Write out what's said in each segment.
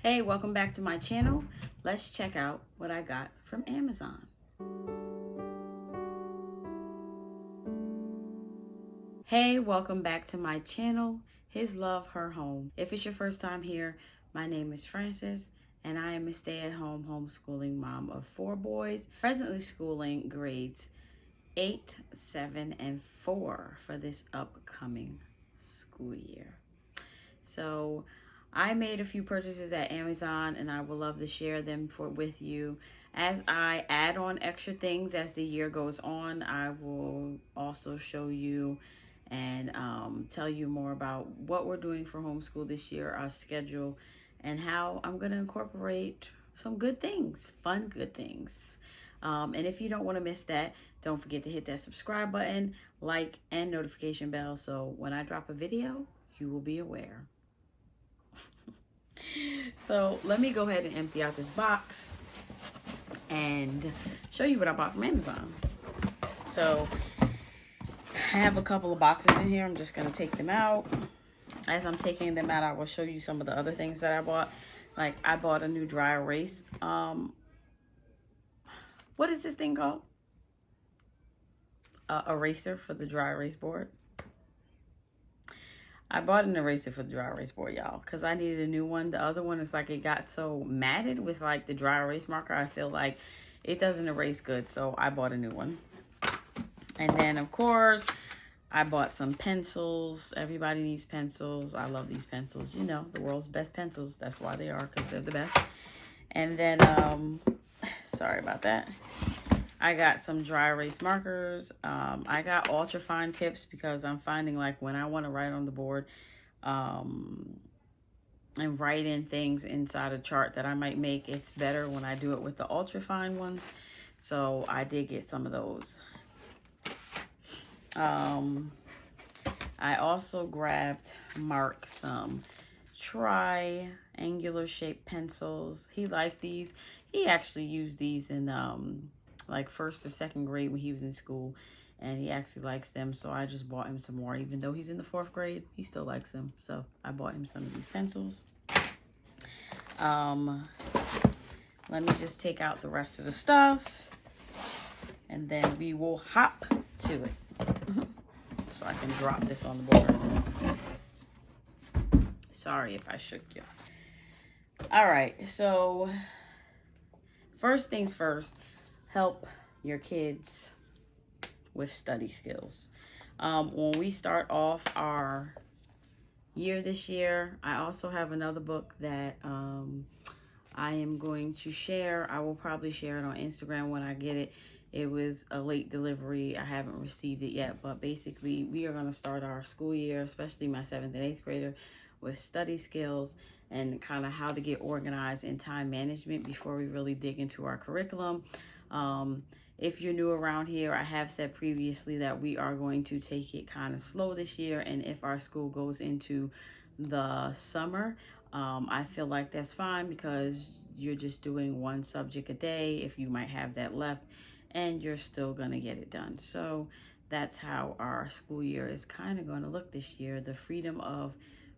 Hey, welcome back to my channel. Let's check out what I got from Amazon. Hey, welcome back to my channel, His Love, Her Home. If it's your first time here, my name is Frances, and I am a stay-at-home homeschooling mom of 4 boys, presently schooling grades 8, 7, and 4 for this upcoming school year. So I made a few purchases at Amazon, and I would love to share them with you. As I add on extra things as the year goes on, I will also show you and tell you more about what we're doing for homeschool this year, our schedule, and how I'm going to incorporate some good things, fun good things. And if you don't want to miss that, don't forget to hit that subscribe button, like, and notification bell so when I drop a video, you will be aware. So let me go ahead and empty out this box and show you what I bought from Amazon. So I have a couple of boxes in here. I'm just going to take them out. As I'm taking them out, I will show you some of the other things that I bought. Like I bought a new dry erase. What is this thing called? Eraser for the dry erase board. I bought an eraser for the dry erase board, y'all, because I needed a new one. The other one is like it got so matted with like the dry erase marker. I feel like it doesn't erase good, so I bought a new one. And then, of course, I bought some pencils. Everybody needs pencils. I love these pencils. You know, the world's best pencils. That's why they are, because they're the best. And then, sorry about that. I got some dry erase markers. I got ultra fine tips because I'm finding like when I want to write on the board and write in things inside a chart that I might make, it's better when I do it with the ultra fine ones. So I did get some of those. I also grabbed Mark some triangular shaped pencils. He liked these. He actually used these in like 1st or 2nd grade when he was in school, and he actually likes them, so I just bought him some more. Even though he's in the 4th grade, he still likes them, so I bought him some of these pencils. Let me just take out the rest of the stuff, and then we will hop to it. So I can drop this on the board. Sorry if I shook you. All right, so first things first, help your kids with study skills. When we start off our year this year, I also have another book that I am going to share. I will probably share it on Instagram when I get it. It was a late delivery. I haven't received it yet, but basically we are going to start our school year, especially my 7th and 8th grader, with study skills and kind of how to get organized in time management before we really dig into our curriculum. If you're new around here, I have said previously that we are going to take it kind of slow this year. And if our school goes into the summer, I feel like that's fine because you're just doing 1 subject a day if you might have that left, and you're still going to get it done. So that's how our school year is kind of going to look this year. The freedom of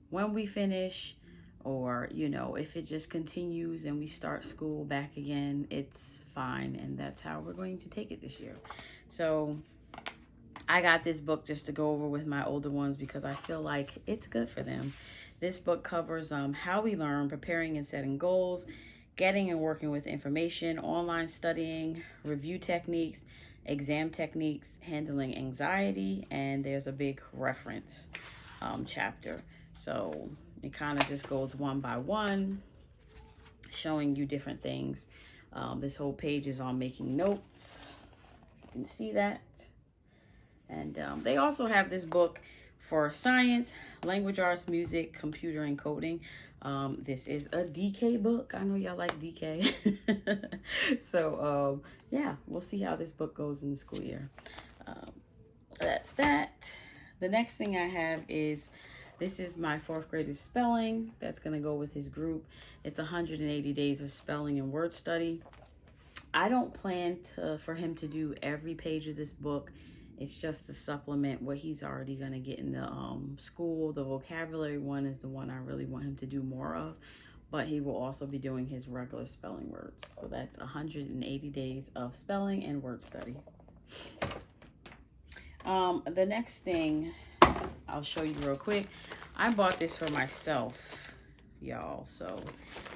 when we finish, or, you know, if it just continues and we start school back again, it's fine. And that's how we're going to take it this year. So I got this book just to go over with my older ones because I feel like it's good for them. This book covers how we learn, preparing and setting goals, getting and working with information, online studying, review techniques, exam techniques, handling anxiety, and there's a big reference chapter. So it kind of just goes one by one, showing you different things. This whole page is on making notes. You can see that. And they also have this book for science, language arts, music, computer, and coding. This is a DK book. I know y'all like DK. So, yeah, we'll see how this book goes in the school year. That's that. The next thing I have is, this is my 4th grader's spelling. That's going to go with his group. It's 180 days of spelling and word study. I don't plan for him to do every page of this book. It's just to supplement what he's already going to get in the school. The vocabulary one is the one I really want him to do more of. but he will also be doing his regular spelling words. So that's 180 days of spelling and word study. The next thing I'll show you real quick. I bought this for myself, y'all. So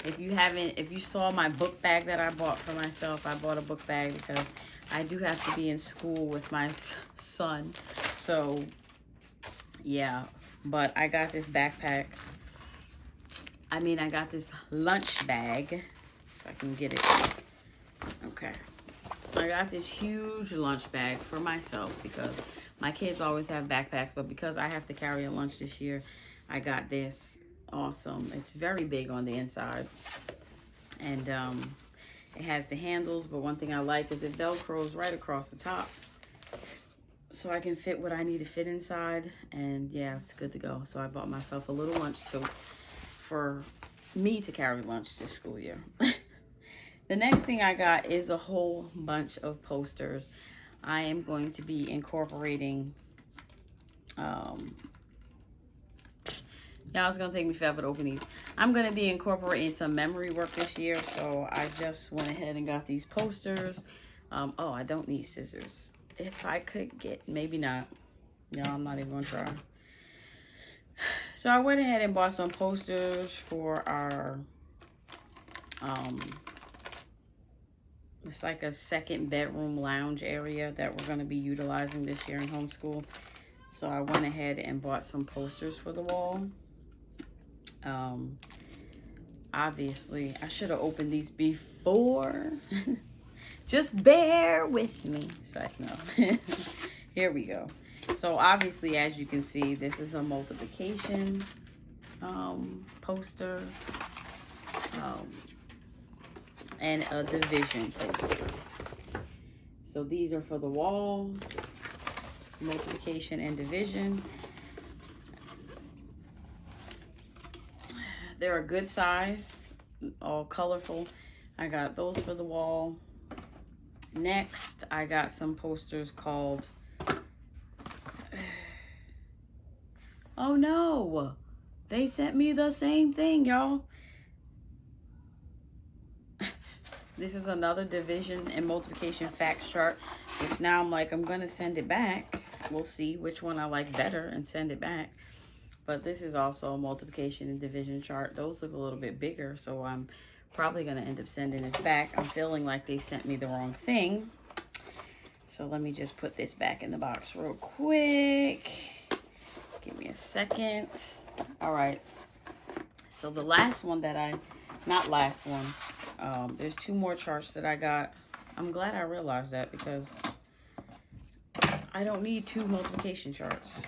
if you saw my book bag that I bought for myself, I bought a book bag because I do have to be in school with my son. So yeah, but I got this backpack. I got this lunch bag, if I can get it. Okay. I got this huge lunch bag for myself because my kids always have backpacks, but because I have to carry a lunch this year, I got this. Awesome. It's very big on the inside. And it has the handles, but one thing I like is it Velcros right across the top. So I can fit what I need to fit inside. And yeah, it's good to go. So I bought myself a little lunch tote for me to carry lunch this school year. The next thing I got is a whole bunch of posters. I am going to be incorporating, it's going to take me forever to open these. I'm going to be incorporating some memory work this year, so I just went ahead and got these posters. Oh, I don't need scissors. If I could get, maybe not. No, I'm not even going to try. So I went ahead and bought some posters for our, it's like a second bedroom lounge area that we're going to be utilizing this year in homeschool. So I went ahead and bought some posters for the wall. Obviously, I should have opened these before. Just bear with me. So no. Here we go. So obviously, as you can see, this is a multiplication poster. And a division poster. So these are for the wall, multiplication and division. They're a good size, all colorful. I got those for the wall. Next, I got some posters called, oh no, they sent me the same thing, y'all. This is another division and multiplication facts chart, which now I'm like, I'm going to send it back. We'll see which one I like better and send it back. But this is also a multiplication and division chart. Those look a little bit bigger, so I'm probably going to end up sending this back. I'm feeling like they sent me the wrong thing. So let me just put this back in the box real quick. Give me a second. All right. So the last one that there's two more charts that I got. I'm glad I realized that because I don't need two multiplication charts.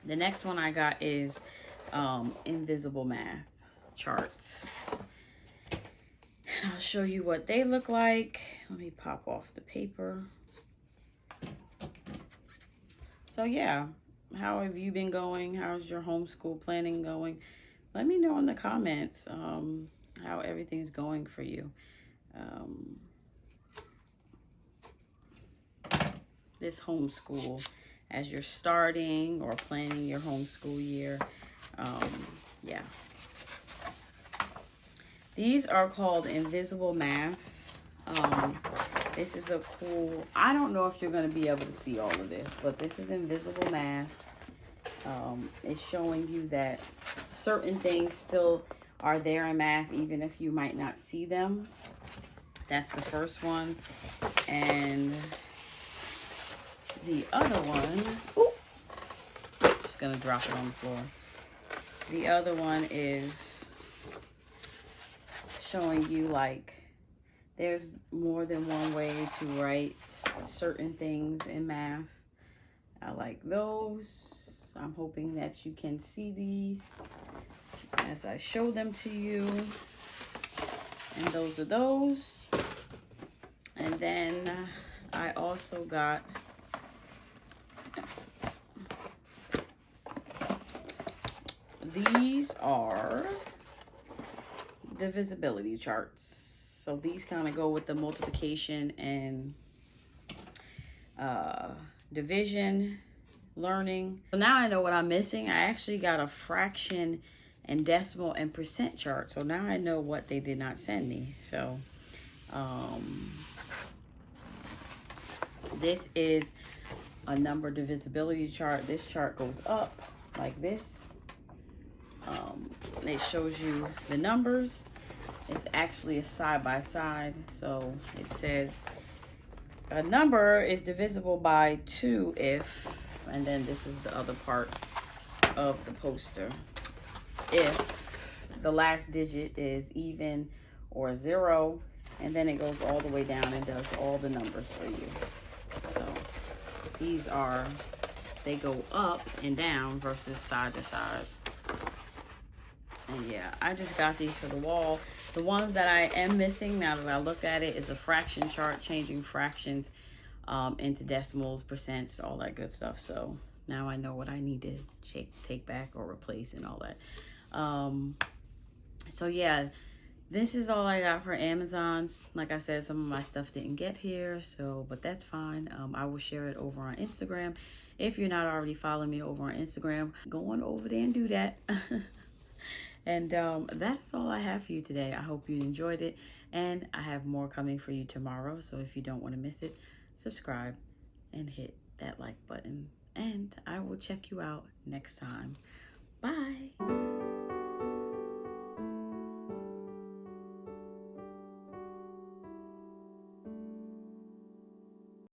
The next one I got is invisible math charts. And I'll show you what they look like. Let me pop off the paper. So yeah, how have you been going? How's your homeschool planning going? Let me know in the comments how everything's going for you. This homeschool, as you're starting or planning your homeschool year. Yeah. These are called invisible math. This is a cool, I don't know if you're going to be able to see all of this, but this is invisible math. It's showing you that certain things still are there in math, even if you might not see them. That's the first one. And the other one, just gonna drop it on the floor. The other one is showing you like there's more than one way to write certain things in math. I like those. I'm hoping that you can see these as I show them to you. And those are those. And then I also got these are divisibility charts. So these kind of go with the multiplication and division learning. So now I know what I'm missing. I actually got a fraction and decimal and percent chart. So now I know what they did not send me. So this is a number divisibility chart. This chart goes up like this. It shows you the numbers. It's actually a side by side. So it says a number is divisible by 2 if, and then this is the other part of the poster, if the last digit is even or 0, and then it goes all the way down and does all the numbers for you. So these are, they go up and down versus side to side. And yeah, I just got these for the wall. The ones that I am missing, now that I look at it, is a fraction chart, changing fractions into decimals, percents, all that good stuff. So now I know what I need to take back or replace and all that. So yeah, this is all I got for Amazon's. Like I said, some of my stuff didn't get here, so, but that's fine. I will share it over on Instagram. If you're not already following me over on Instagram, go on over there and do that. And that's all I have for you today. I hope you enjoyed it, and I have more coming for you tomorrow. So if you don't want to miss it, subscribe and hit that like button, and I will check you out next time.